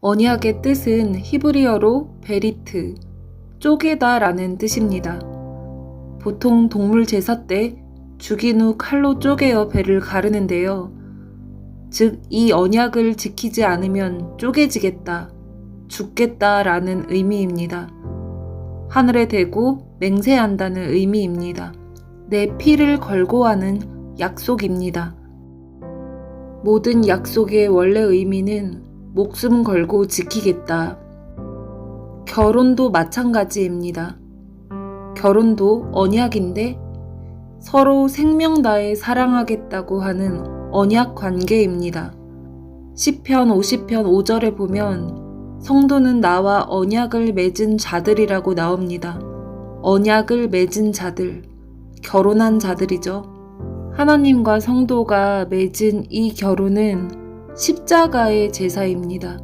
언약의 뜻은 히브리어로 베리트, 쪼개다 라는 뜻입니다. 보통 동물 제사 때 죽인 후 칼로 쪼개어 배를 가르는데요. 즉, 이 언약을 지키지 않으면 쪼개지겠다, 죽겠다 라는 의미입니다. 하늘에 대고 맹세한다는 의미입니다. 내 피를 걸고 하는 약속입니다. 모든 약속의 원래 의미는 목숨 걸고 지키겠다. 결혼도 마찬가지입니다. 결혼도 언약인데 서로 생명 다해 사랑하겠다고 하는 언약 관계입니다. 시편 50편 5절에 보면 성도는 나와 언약을 맺은 자들이라고 나옵니다. 언약을 맺은 자들, 결혼한 자들이죠. 하나님과 성도가 맺은 이 결혼은 십자가의 제사입니다.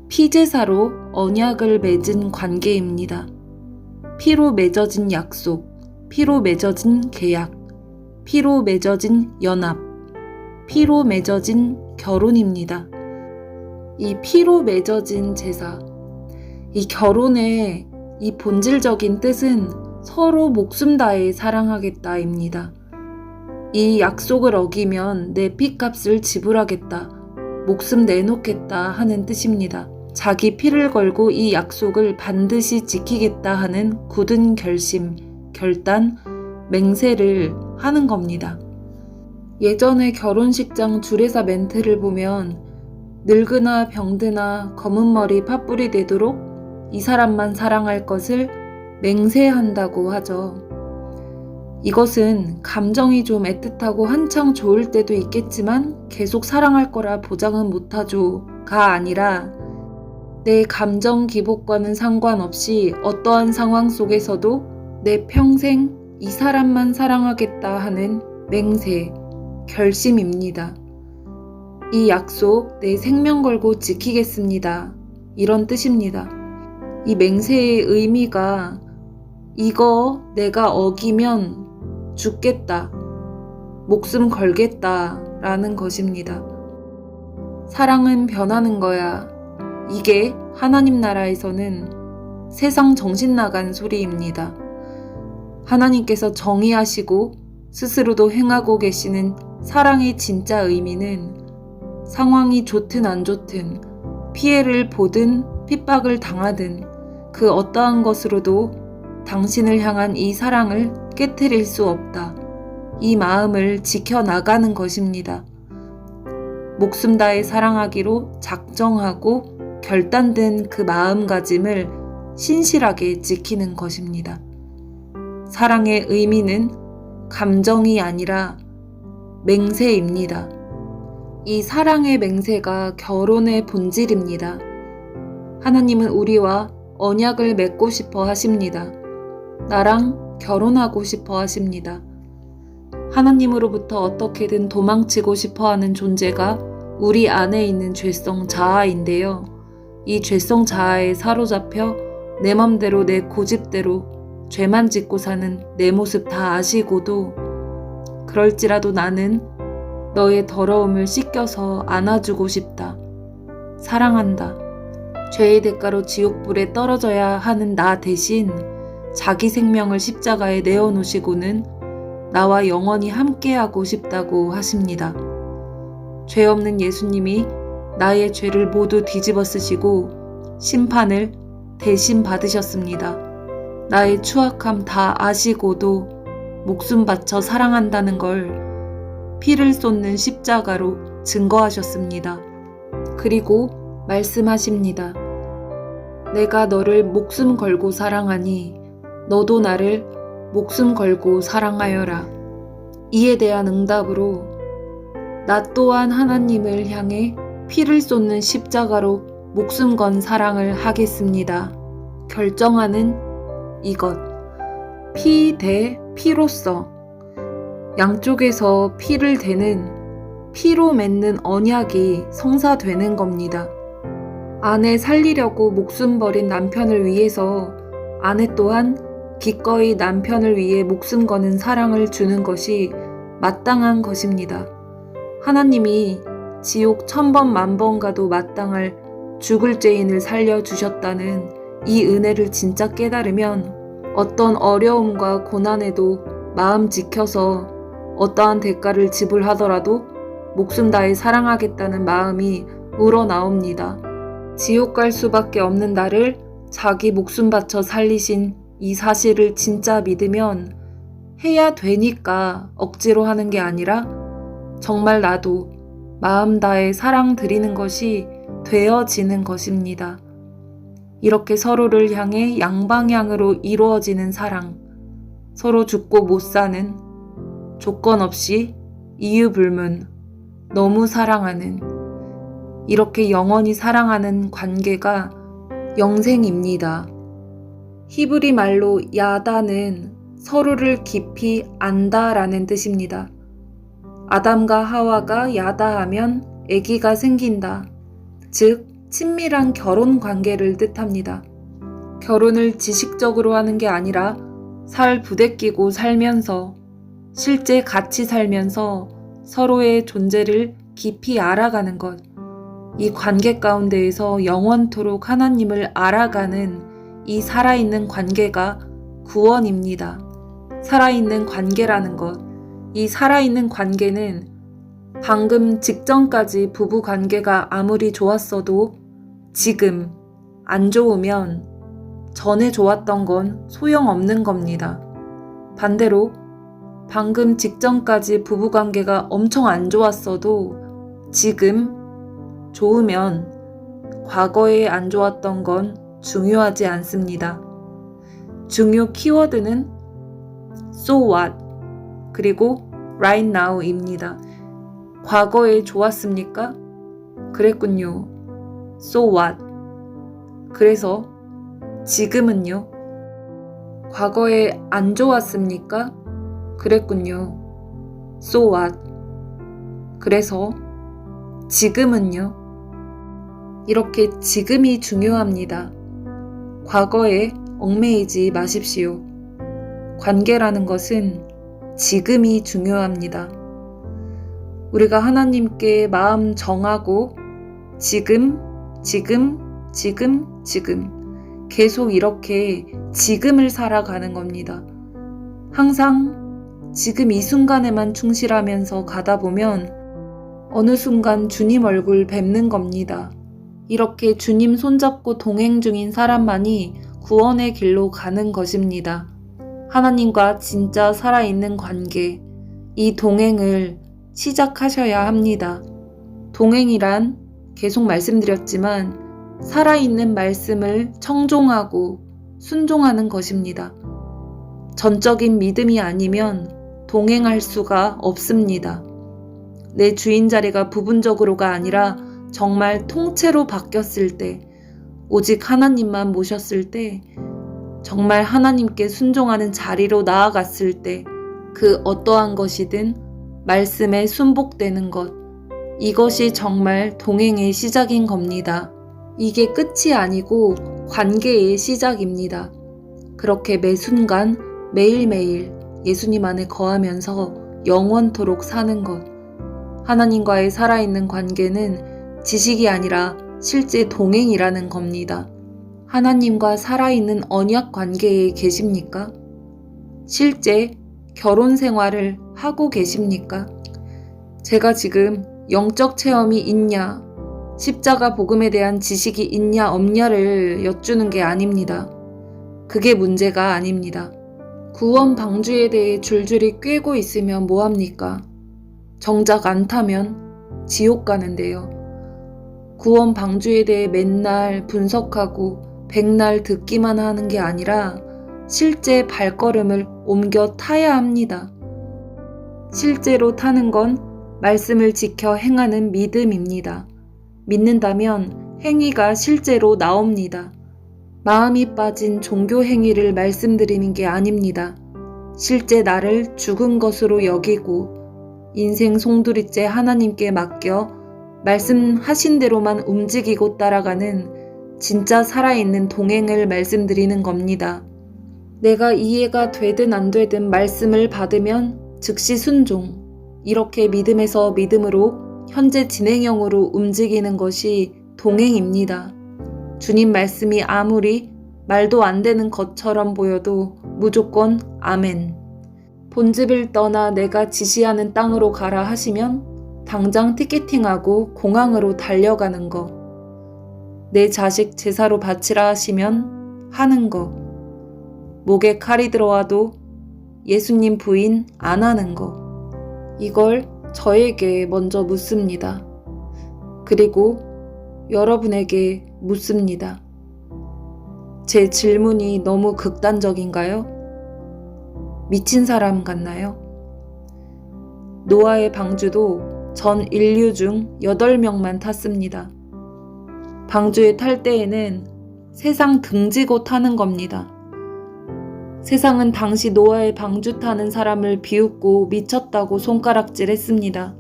피제사로 언약을 맺은 관계입니다. 피로 맺어진 약속, 피로 맺어진 계약, 피로 맺어진 연합, 피로 맺어진 결혼입니다. 이 피로 맺어진 제사, 이 결혼의 이 본질적인 뜻은 서로 목숨 다해 사랑하겠다입니다. 이 약속을 어기면 내 피값을 지불하겠다, 목숨 내놓겠다 하는 뜻입니다. 자기 피를 걸고 이 약속을 반드시 지키겠다 하는 굳은 결심, 결단, 맹세를 하는 겁니다. 예전에 결혼식장 주례사 멘트를 보면 늙으나 병드나 검은 머리 팥불이 되도록 이 사람만 사랑할 것을 맹세한다고 하죠. 이것은 감정이 좀 애틋하고 한창 좋을 때도 있겠지만 계속 사랑할 거라 보장은 못하죠가 아니라 내 감정 기복과는 상관없이 어떠한 상황 속에서도 내 평생 이 사람만 사랑하겠다 하는 맹세, 결심입니다. 이 약속 내 생명 걸고 지키겠습니다. 이런 뜻입니다. 이 맹세의 의미가 이거 내가 어기면 죽겠다, 목숨 걸겠다 라는 것입니다. 사랑은 변하는 거야. 이게 하나님 나라에서는 세상 정신 나간 소리입니다. 하나님께서 정의하시고 스스로도 행하고 계시는 사랑의 진짜 의미는 상황이 좋든 안 좋든 피해를 보든 핍박을 당하든 그 어떠한 것으로도 당신을 향한 이 사랑을 깨트릴 수 없다. 이 마음을 지켜나가는 것입니다. 목숨 다해 사랑하기로 작정하고 결단된 그 마음가짐을 신실하게 지키는 것입니다. 사랑의 의미는 감정이 아니라 맹세입니다. 이 사랑의 맹세가 결혼의 본질입니다. 하나님은 우리와 언약을 맺고 싶어 하십니다. 나랑 결혼하고 싶어 하십니다. 하나님으로부터 어떻게든 도망치고 싶어 하는 존재가 우리 안에 있는 죄성 자아인데요. 이 죄성 자아에 사로잡혀 내 맘대로 내 고집대로 죄만 짓고 사는 내 모습 다 아시고도 그럴지라도 나는 너의 더러움을 씻겨서 안아주고 싶다. 사랑한다. 죄의 대가로 지옥불에 떨어져야 하는 나 대신 자기 생명을 십자가에 내어놓으시고는 나와 영원히 함께하고 싶다고 하십니다. 죄 없는 예수님이 나의 죄를 모두 뒤집어 쓰시고 심판을 대신 받으셨습니다. 나의 추악함 다 아시고도 목숨 바쳐 사랑한다는 걸 피를 쏟는 십자가로 증거하셨습니다. 그리고 말씀하십니다. 내가 너를 목숨 걸고 사랑하니 너도 나를 목숨 걸고 사랑하여라. 이에 대한 응답으로 나 또한 하나님을 향해 피를 쏟는 십자가로 목숨 건 사랑을 하겠습니다. 결정하는 이것. 피 대 피로서 양쪽에서 피를 대는 피로 맺는 언약이 성사되는 겁니다. 아내 살리려고 목숨 버린 남편을 위해서 아내 또한 기꺼이 남편을 위해 목숨 거는 사랑을 주는 것이 마땅한 것입니다. 하나님이 지옥 1000번 만번 가도 마땅할 죽을 죄인을 살려주셨다는 이 은혜를 진짜 깨달으면 어떤 어려움과 고난에도 마음 지켜서 어떠한 대가를 지불하더라도 목숨 다해 사랑하겠다는 마음이 우러나옵니다. 지옥 갈 수밖에 없는 나를 자기 목숨 바쳐 살리신 이 사실을 진짜 믿으면 해야 되니까 억지로 하는 게 아니라 정말 나도 마음 다해 사랑 드리는 것이 되어지는 것입니다. 이렇게 서로를 향해 양방향으로 이루어지는 사랑, 서로 죽고 못 사는, 조건 없이 이유 불문, 너무 사랑하는, 이렇게 영원히 사랑하는 관계가 영생입니다. 히브리 말로 야다는 서로를 깊이 안다라는 뜻입니다. 아담과 하와가 야다하면 아기가 생긴다. 즉, 친밀한 결혼 관계를 뜻합니다. 결혼을 지식적으로 하는 게 아니라 살 부대끼고 살면서 실제 같이 살면서 서로의 존재를 깊이 알아가는 것. 이 관계 가운데에서 영원토록 하나님을 알아가는 이 살아있는 관계가 구원입니다. 살아있는 관계라는 것. 이 살아있는 관계는 방금 직전까지 부부 관계가 아무리 좋았어도 지금 안 좋으면 전에 좋았던 건 소용없는 겁니다. 반대로 방금 직전까지 부부 관계가 엄청 안 좋았어도 지금 좋으면 과거에 안 좋았던 건 중요하지 않습니다. 중요 키워드는 so what 그리고 right now입니다. 과거에 좋았습니까? 그랬군요. So what? 그래서 지금은요? 과거에 안 좋았습니까? 그랬군요. So what? 그래서 지금은요? 이렇게 지금이 중요합니다. 과거에 얽매이지 마십시오. 관계라는 것은 지금이 중요합니다. 우리가 하나님께 마음 정하고 지금 계속 이렇게 지금을 살아가는 겁니다. 항상 지금 이 순간에만 충실하면서 가다 보면 어느 순간 주님 얼굴 뵙는 겁니다. 이렇게 주님 손잡고 동행 중인 사람만이 구원의 길로 가는 것입니다. 하나님과 진짜 살아있는 관계, 이 동행을 시작하셔야 합니다. 동행이란 계속 말씀드렸지만 살아있는 말씀을 청종하고 순종하는 것입니다. 전적인 믿음이 아니면 동행할 수가 없습니다. 내 주인 자리가 부분적으로가 아니라 정말 통째로 바뀌었을 때, 오직 하나님만 모셨을 때, 정말 하나님께 순종하는 자리로 나아갔을 때 그 어떠한 것이든 말씀에 순복되는 것, 이것이 정말 동행의 시작인 겁니다. 이게 끝이 아니고 관계의 시작입니다. 그렇게 매 순간 매일매일 예수님 안에 거하면서 영원토록 사는 것. 하나님과의 살아있는 관계는 지식이 아니라 실제 동행이라는 겁니다. 하나님과 살아있는 언약 관계에 계십니까? 실제 결혼 생활을 하고 계십니까? 제가 지금 영적 체험이 있냐, 십자가 복음에 대한 지식이 있냐 없냐를 여쭈는 게 아닙니다. 그게 문제가 아닙니다. 구원 방주에 대해 줄줄이 꿰고 있으면 뭐합니까? 정작 안 타면 지옥 가는데요. 구원 방주에 대해 맨날 분석하고 백날 듣기만 하는 게 아니라 실제 발걸음을 옮겨 타야 합니다. 실제로 타는 건 말씀을 지켜 행하는 믿음입니다. 믿는다면 행위가 실제로 나옵니다. 마음이 빠진 종교 행위를 말씀드리는 게 아닙니다. 실제 나를 죽은 것으로 여기고 인생 송두리째 하나님께 맡겨 말씀하신 대로만 움직이고 따라가는 진짜 살아있는 동행을 말씀드리는 겁니다. 내가 이해가 되든 안 되든 말씀을 받으면 즉시 순종. 이렇게 믿음에서 믿음으로 현재 진행형으로 움직이는 것이 동행입니다. 주님 말씀이 아무리 말도 안 되는 것처럼 보여도 무조건 아멘. 본집을 떠나 내가 지시하는 땅으로 가라 하시면 당장 티켓팅하고 공항으로 달려가는 거. 내 자식 제사로 바치라 하시면 하는 거. 목에 칼이 들어와도 예수님 부인 안 하는 거. 이걸 저에게 먼저 묻습니다. 그리고 여러분에게 묻습니다. 제 질문이 너무 극단적인가요? 미친 사람 같나요? 노아의 방주도 전 인류 중 8명만 탔습니다. 방주에 탈 때에는 세상 등지고 타는 겁니다. 세상은 당시 노아의 방주 타는 사람을 비웃고 미쳤다고 손가락질했습니다.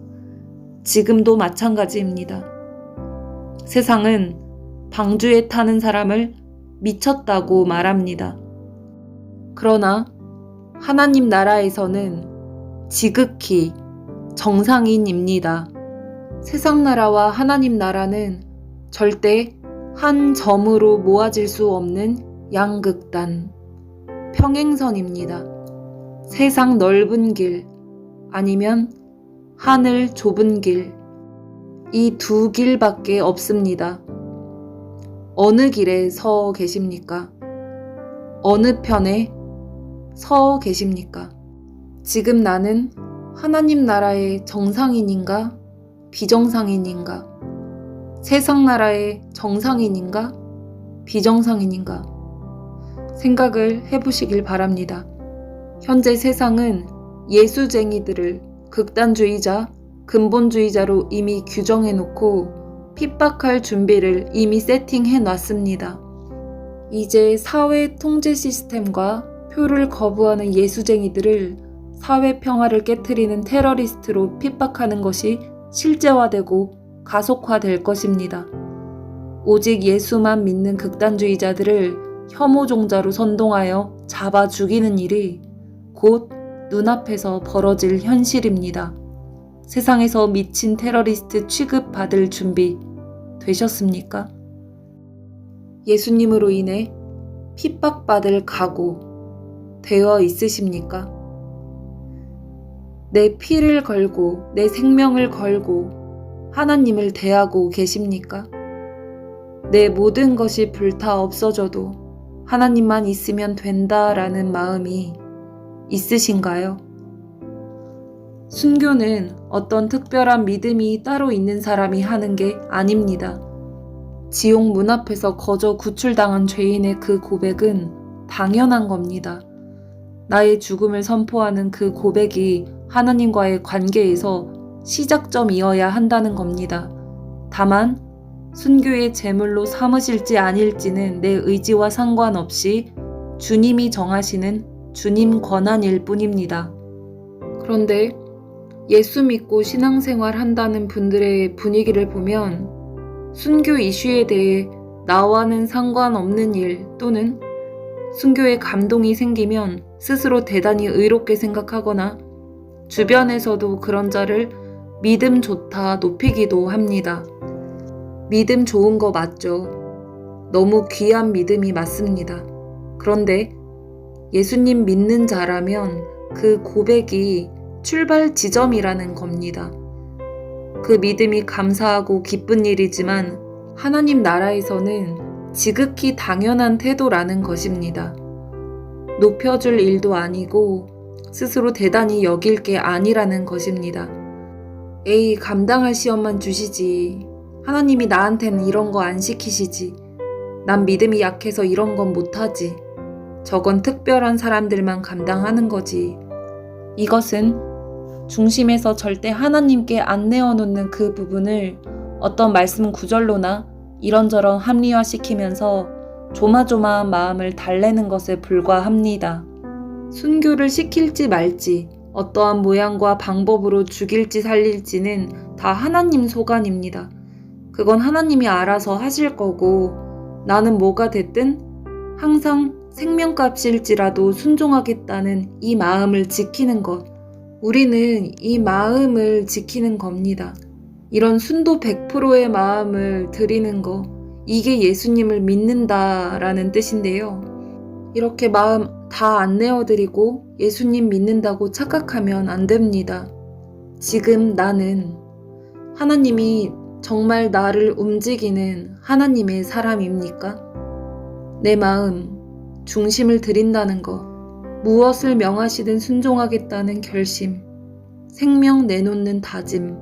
지금도 마찬가지입니다. 세상은 방주에 타는 사람을 미쳤다고 말합니다. 그러나 하나님 나라에서는 지극히 정상인입니다. 세상 나라와 하나님 나라는 절대 한 점으로 모아질 수 없는 양극단, 평행선입니다. 세상 넓은 길 아니면 하늘 좁은 길, 이 두 길밖에 없습니다. 어느 길에 서 계십니까? 어느 편에 서 계십니까? 지금 나는 하나님 나라의 정상인인가? 비정상인인가? 세상 나라의 정상인인가? 비정상인인가? 생각을 해보시길 바랍니다. 현재 세상은 예수쟁이들을 극단주의자, 근본주의자로 이미 규정해놓고 핍박할 준비를 이미 세팅해놨습니다. 이제 사회 통제 시스템과 표를 거부하는 예수쟁이들을 사회 평화를 깨트리는 테러리스트로 핍박하는 것이 실제화되고 가속화될 것입니다. 오직 예수만 믿는 극단주의자들을 혐오종자로 선동하여 잡아 죽이는 일이 곧 눈앞에서 벌어질 현실입니다. 세상에서 미친 테러리스트 취급받을 준비 되셨습니까? 예수님으로 인해 핍박받을 각오 되어 있으십니까? 내 피를 걸고 내 생명을 걸고 하나님을 대하고 계십니까? 내 모든 것이 불타 없어져도 하나님만 있으면 된다라는 마음이 있으신가요? 순교는 어떤 특별한 믿음이 따로 있는 사람이 하는 게 아닙니다. 지옥 문 앞에서 거저 구출당한 죄인의 그 고백은 당연한 겁니다. 나의 죽음을 선포하는 그 고백이 하나님과의 관계에서 시작점이어야 한다는 겁니다. 다만 순교의 제물로 삼으실지 아닐지는 내 의지와 상관없이 주님이 정하시는 주님 권한일 뿐입니다. 그런데 예수 믿고 신앙생활 한다는 분들의 분위기를 보면 순교 이슈에 대해 나와는 상관없는 일 또는 순교에 감동이 생기면 스스로 대단히 의롭게 생각하거나 주변에서도 그런 자를 믿음 좋다 높이기도 합니다. 믿음 좋은 거 맞죠. 너무 귀한 믿음이 맞습니다. 그런데 예수님 믿는 자라면 그 고백이 출발 지점이라는 겁니다. 그 믿음이 감사하고 기쁜 일이지만 하나님 나라에서는 지극히 당연한 태도라는 것입니다. 높여줄 일도 아니고 스스로 대단히 여길 게 아니라는 것입니다. 에이, 감당할 시험만 주시지. 하나님이 나한테는 이런 거 안 시키시지. 난 믿음이 약해서 이런 건 못하지. 저건 특별한 사람들만 감당하는 거지. 이것은 중심에서 절대 하나님께 안 내어놓는 그 부분을 어떤 말씀 구절로나 이런저런 합리화시키면서 조마조마한 마음을 달래는 것에 불과합니다. 순교를 시킬지 말지, 어떠한 모양과 방법으로 죽일지 살릴지는 다 하나님 소관입니다. 그건 하나님이 알아서 하실 거고 나는 뭐가 됐든 항상 생명값일지라도 순종하겠다는 이 마음을 지키는 것. 우리는 이 마음을 지키는 겁니다. 이런 순도 100%의 마음을 드리는 거, 이게 예수님을 믿는다라는 뜻인데요. 이렇게 마음 다 안 내어드리고 예수님 믿는다고 착각하면 안 됩니다. 지금 나는 하나님이 정말 나를 움직이는 하나님의 사람입니까? 내 마음, 중심을 드린다는 것, 무엇을 명하시든 순종하겠다는 결심, 생명 내놓는 다짐,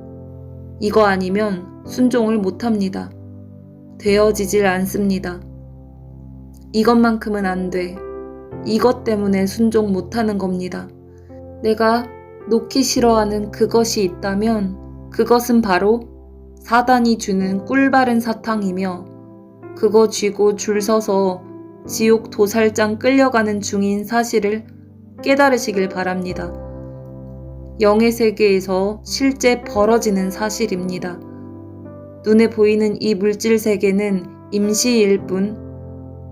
이거 아니면 순종을 못합니다. 되어지질 않습니다. 이것만큼은 안 돼. 이것 때문에 순종 못하는 겁니다. 내가 놓기 싫어하는 그것이 있다면 그것은 바로 사단이 주는 꿀바른 사탕이며 그거 쥐고 줄 서서 지옥 도살장 끌려가는 중인 사실을 깨달으시길 바랍니다. 영의 세계에서 실제 벌어지는 사실입니다. 눈에 보이는 이 물질 세계는 임시일 뿐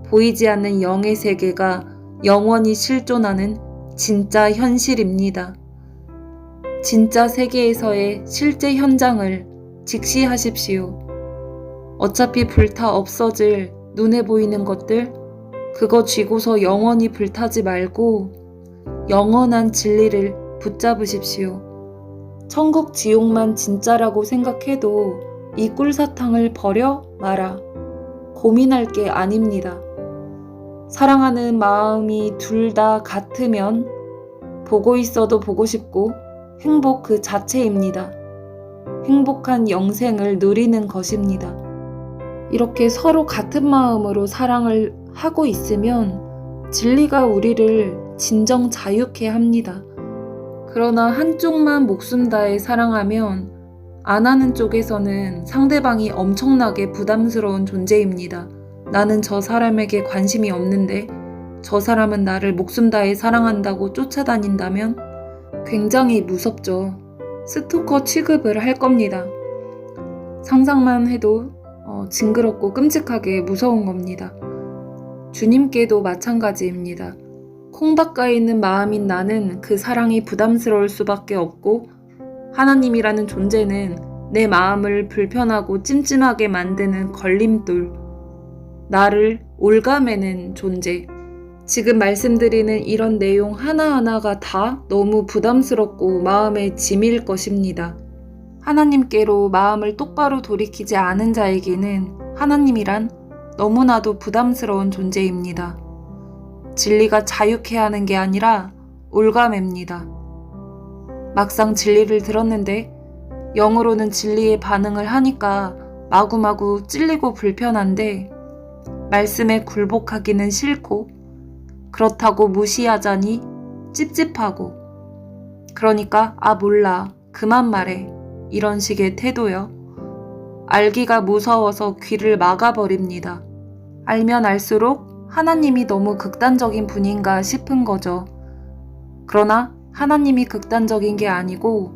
보이지 않는 영의 세계가 영원히 실존하는 진짜 현실입니다. 진짜 세계에서의 실제 현장을 직시하십시오. 어차피 불타 없어질 눈에 보이는 것들, 그거 쥐고서 영원히 불타지 말고 영원한 진리를 붙잡으십시오. 천국 지옥만 진짜라고 생각해도 이 꿀사탕을 버려 마라. 고민할 게 아닙니다. 사랑하는 마음이 둘 다 같으면 보고 있어도 보고 싶고 행복 그 자체입니다. 행복한 영생을 누리는 것입니다. 이렇게 서로 같은 마음으로 사랑을 하고 있으면 진리가 우리를 진정 자유케 합니다. 그러나 한쪽만 목숨 다해 사랑하면 안 하는 쪽에서는 상대방이 엄청나게 부담스러운 존재입니다. 나는 저 사람에게 관심이 없는데 저 사람은 나를 목숨 다해 사랑한다고 쫓아다닌다면 굉장히 무섭죠. 스토커 취급을 할 겁니다. 상상만 해도 징그럽고 끔찍하게 무서운 겁니다. 주님께도 마찬가지입니다. 콩밭가에 있는 마음인 나는 그 사랑이 부담스러울 수밖에 없고 하나님이라는 존재는 내 마음을 불편하고 찜찜하게 만드는 걸림돌, 나를 올가매는 존재. 지금 말씀드리는 이런 내용 하나하나가 다 너무 부담스럽고 마음의 짐일 것입니다. 하나님께로 마음을 똑바로 돌이키지 않은 자에게는 하나님이란 너무나도 부담스러운 존재입니다. 진리가 자유케 하는 게 아니라 올가맵니다. 막상 진리를 들었는데 영으로는 진리에 반응을 하니까 마구마구 찔리고 불편한데 말씀에 굴복하기는 싫고 그렇다고 무시하자니 찝찝하고 그러니까 몰라 그만 말해 이런 식의 태도요. 알기가 무서워서 귀를 막아버립니다. 알면 알수록 하나님이 너무 극단적인 분인가 싶은 거죠. 그러나 하나님이 극단적인 게 아니고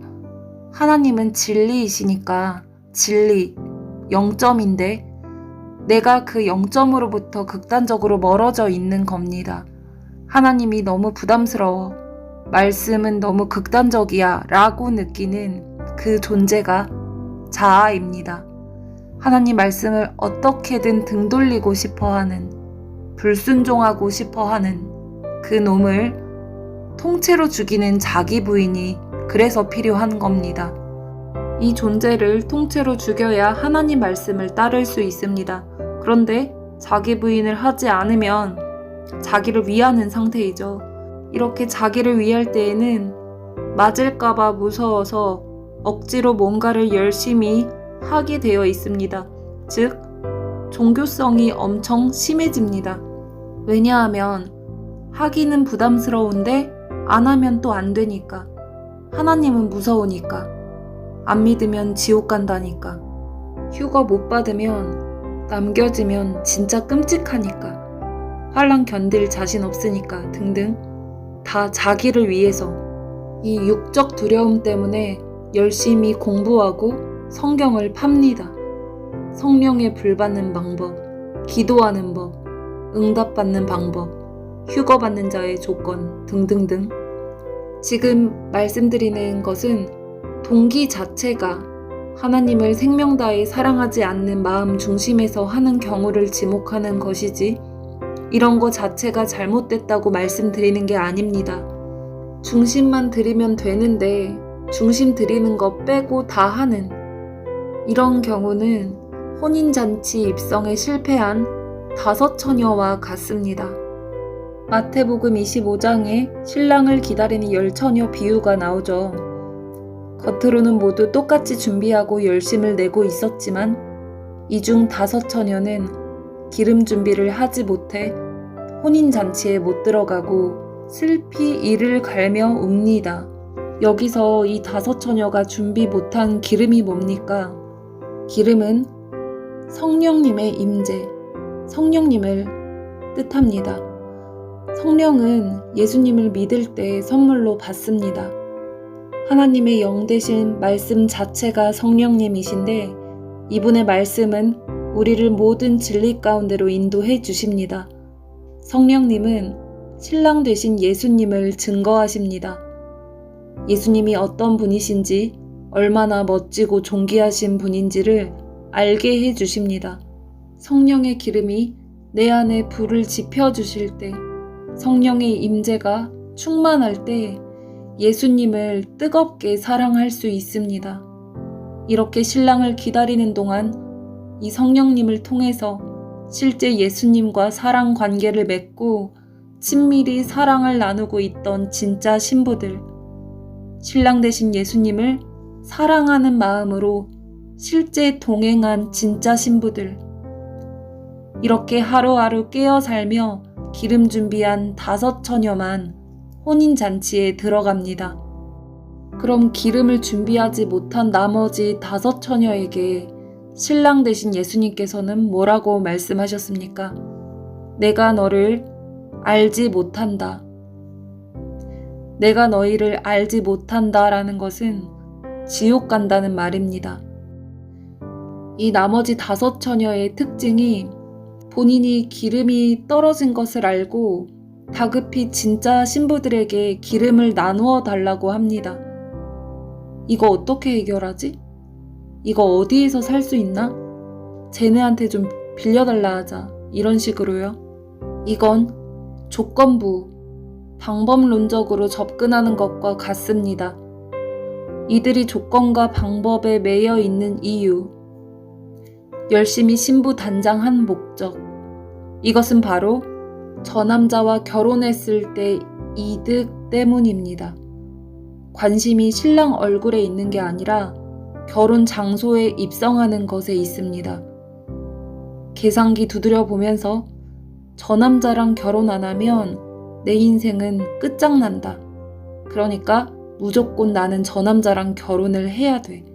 하나님은 진리이시니까 진리, 0점인데 내가 그 0점으로부터 극단적으로 멀어져 있는 겁니다. 하나님이 너무 부담스러워. 말씀은 너무 극단적이야 라고 느끼는 그 존재가 자아입니다. 하나님 말씀을 어떻게든 등 돌리고 싶어하는, 불순종하고 싶어하는 그 놈을 통째로 죽이는 자기 부인이 그래서 필요한 겁니다. 이 존재를 통째로 죽여야 하나님 말씀을 따를 수 있습니다. 그런데 자기 부인을 하지 않으면 자기를 위하는 상태이죠. 이렇게 자기를 위할 때에는 맞을까봐 무서워서 억지로 뭔가를 열심히 하게 되어 있습니다. 즉, 종교성이 엄청 심해집니다. 왜냐하면 하기는 부담스러운데 안 하면 또 안 되니까. 하나님은 무서우니까. 안 믿으면 지옥 간다니까. 휴가 못 받으면 남겨지면 진짜 끔찍하니까. 환난 견딜 자신 없으니까 등등 다 자기를 위해서 이 육적 두려움 때문에 열심히 공부하고 성경을 팝니다. 성령에 불받는 방법, 기도하는 법, 응답받는 방법, 휴거 받는 자의 조건 등등등. 지금 말씀드리는 것은 동기 자체가 하나님을 생명 다해 사랑하지 않는 마음 중심에서 하는 경우를 지목하는 것이지 이런 거 자체가 잘못됐다고 말씀드리는 게 아닙니다. 중심만 드리면 되는데 중심 드리는 거 빼고 다 하는 이런 경우는 혼인잔치 입성에 실패한 5 처녀와 같습니다. 마태복음 25장에 신랑을 기다리는 10 처녀 비유가 나오죠. 겉으로는 모두 똑같이 준비하고 열심을 내고 있었지만 이 중 5 처녀는 기름 준비를 하지 못해 혼인잔치에 못 들어가고 슬피 이를 갈며 웁니다. 여기서 이 5 처녀가 준비 못한 기름이 뭡니까? 기름은 성령님의 임재, 성령님을 뜻합니다. 성령은 예수님을 믿을 때 선물로 받습니다. 하나님의 영 되신 말씀 자체가 성령님이신데 이분의 말씀은 우리를 모든 진리 가운데로 인도해 주십니다. 성령님은 신랑 되신 예수님을 증거하십니다. 예수님이 어떤 분이신지 얼마나 멋지고 존귀하신 분인지를 알게 해 주십니다. 성령의 기름이 내 안에 불을 지펴주실 때 성령의 임재가 충만할 때 예수님을 뜨겁게 사랑할 수 있습니다. 이렇게 신랑을 기다리는 동안 이 성령님을 통해서 실제 예수님과 사랑 관계를 맺고 친밀히 사랑을 나누고 있던 진짜 신부들, 신랑 되신 예수님을 사랑하는 마음으로 실제 동행한 진짜 신부들, 이렇게 하루하루 깨어 살며 기름 준비한 5 처녀만 혼인잔치에 들어갑니다. 그럼 기름을 준비하지 못한 나머지 5 처녀에게 신랑 되신 예수님께서는 뭐라고 말씀하셨습니까? 내가 너를 알지 못한다. 내가 너희를 알지 못한다라는 것은 지옥 간다는 말입니다. 이 나머지 5 처녀의 특징이 본인이 기름이 떨어진 것을 알고 다급히 진짜 신부들에게 기름을 나누어 달라고 합니다. 이거 어떻게 해결하지? 이거 어디에서 살 수 있나? 쟤네한테 좀 빌려달라 하자. 이런 식으로요. 이건 조건부, 방법론적으로 접근하는 것과 같습니다. 이들이 조건과 방법에 매여 있는 이유, 열심히 신부 단장한 목적, 이것은 바로 저 남자와 결혼했을 때 이득 때문입니다. 관심이 신랑 얼굴에 있는 게 아니라 결혼 장소에 입성하는 것에 있습니다. 계산기 두드려 보면서 저 남자랑 결혼 안 하면 내 인생은 끝장난다. 그러니까 무조건 나는 저 남자랑 결혼을 해야 돼.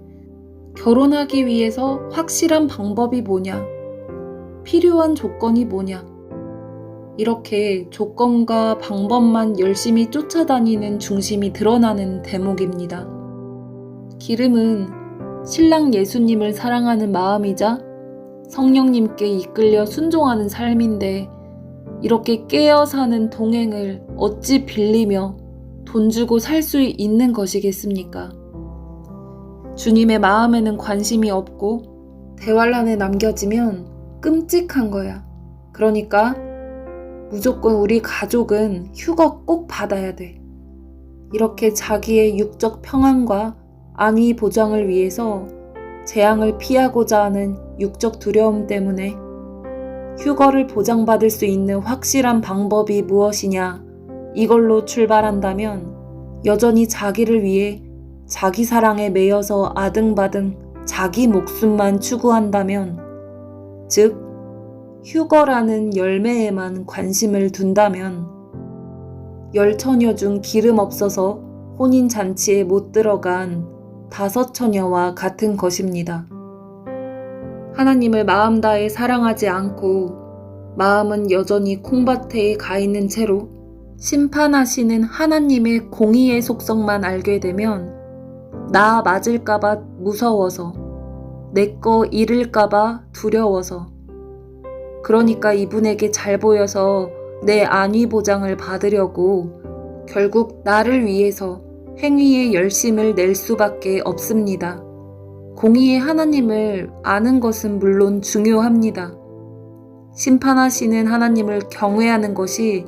결혼하기 위해서 확실한 방법이 뭐냐? 필요한 조건이 뭐냐? 이렇게 조건과 방법만 열심히 쫓아다니는 중심이 드러나는 대목입니다. 기름은 신랑 예수님을 사랑하는 마음이자 성령님께 이끌려 순종하는 삶인데 이렇게 깨어 사는 동행을 어찌 빌리며 돈 주고 살 수 있는 것이겠습니까? 주님의 마음에는 관심이 없고 대환란에 남겨지면 끔찍한 거야. 그러니까 무조건 우리 가족은 휴거 꼭 받아야 돼. 이렇게 자기의 육적 평안과 안위 보장을 위해서 재앙을 피하고자 하는 육적 두려움 때문에 휴거를 보장받을 수 있는 확실한 방법이 무엇이냐 이걸로 출발한다면 여전히 자기를 위해 자기 사랑에 매여서 아등바등 자기 목숨만 추구한다면 즉 휴거라는 열매에만 관심을 둔다면 10 처녀 중 기름 없어서 혼인잔치에 못 들어간 5 처녀와 같은 것입니다. 하나님을 마음 다해 사랑하지 않고 마음은 여전히 콩밭에 가 있는 채로 심판하시는 하나님의 공의의 속성만 알게 되면 나 맞을까봐 무서워서 내 거 잃을까봐 두려워서 그러니까 이분에게 잘 보여서 내 안위 보장을 받으려고 결국 나를 위해서 행위에 열심을 낼 수밖에 없습니다. 공의의 하나님을 아는 것은 물론 중요합니다. 심판하시는 하나님을 경외하는 것이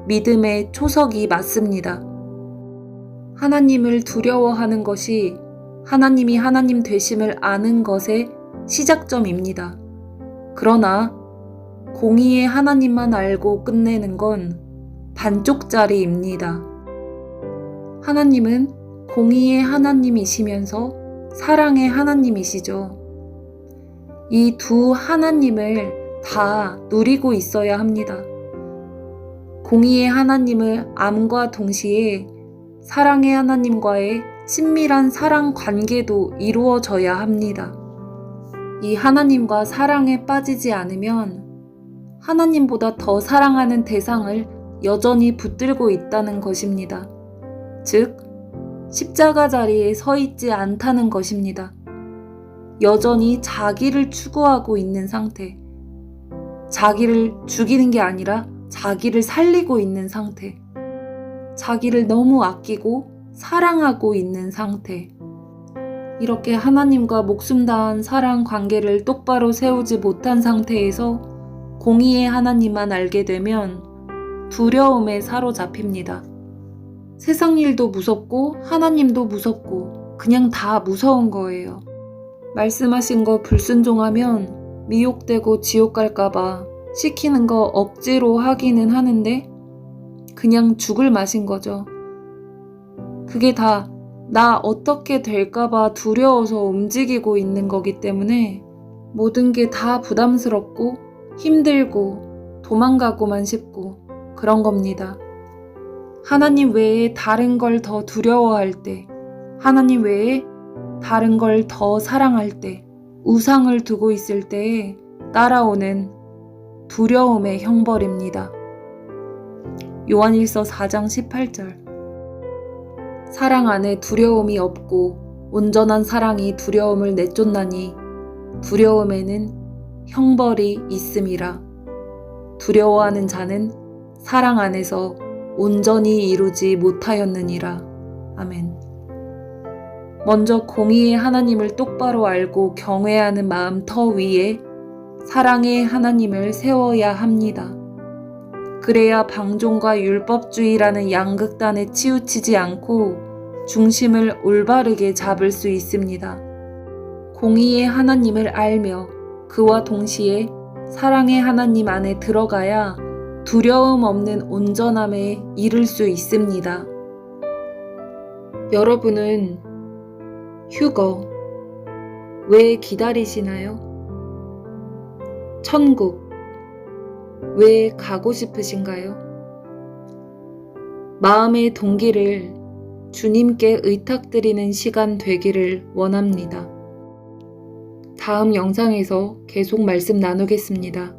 믿음의 초석이 맞습니다. 하나님을 두려워하는 것이 하나님이 하나님 되심을 아는 것의 시작점입니다. 그러나 공의의 하나님만 알고 끝내는 건 반쪽짜리입니다. 하나님은 공의의 하나님이시면서 사랑의 하나님이시죠. 이 두 하나님을 다 누리고 있어야 합니다. 공의의 하나님을 암과 동시에 사랑의 하나님과의 친밀한 사랑 관계도 이루어져야 합니다. 이 하나님과 사랑에 빠지지 않으면 하나님보다 더 사랑하는 대상을 여전히 붙들고 있다는 것입니다. 즉, 십자가 자리에 서 있지 않다는 것입니다. 여전히 자기를 추구하고 있는 상태. 자기를 죽이는 게 아니라 자기를 살리고 있는 상태. 자기를 너무 아끼고 사랑하고 있는 상태. 이렇게 하나님과 목숨 다한 사랑 관계를 똑바로 세우지 못한 상태에서 공의의 하나님만 알게 되면 두려움에 사로잡힙니다. 세상 일도 무섭고 하나님도 무섭고 그냥 다 무서운 거예요. 말씀하신 거 불순종하면 미혹되고 지옥 갈까봐 시키는 거 억지로 하기는 하는데 그냥 죽을 맛인 거죠. 그게 다 나 어떻게 될까봐 두려워서 움직이고 있는 거기 때문에 모든 게 다 부담스럽고 힘들고 도망가고만 싶고 그런 겁니다. 하나님 외에 다른 걸 더 두려워할 때, 하나님 외에 다른 걸 더 사랑할 때, 우상을 두고 있을 때에 따라오는 두려움의 형벌입니다. 요한일서 4장 18절. 사랑 안에 두려움이 없고 온전한 사랑이 두려움을 내쫓나니 두려움에는 형벌이 있음이라. 두려워하는 자는 사랑 안에서 온전히 이루지 못하였느니라. 아멘. 먼저 공의의 하나님을 똑바로 알고 경외하는 마음 터 위에 사랑의 하나님을 세워야 합니다. 그래야 방종과 율법주의라는 양극단에 치우치지 않고 중심을 올바르게 잡을 수 있습니다. 공의의 하나님을 알며 그와 동시에 사랑의 하나님 안에 들어가야 두려움 없는 온전함에 이를 수 있습니다. 여러분은 휴거 왜 기다리시나요? 천국 왜 가고 싶으신가요? 마음의 동기를 주님께 의탁드리는 시간 되기를 원합니다. 다음 영상에서 계속 말씀 나누겠습니다.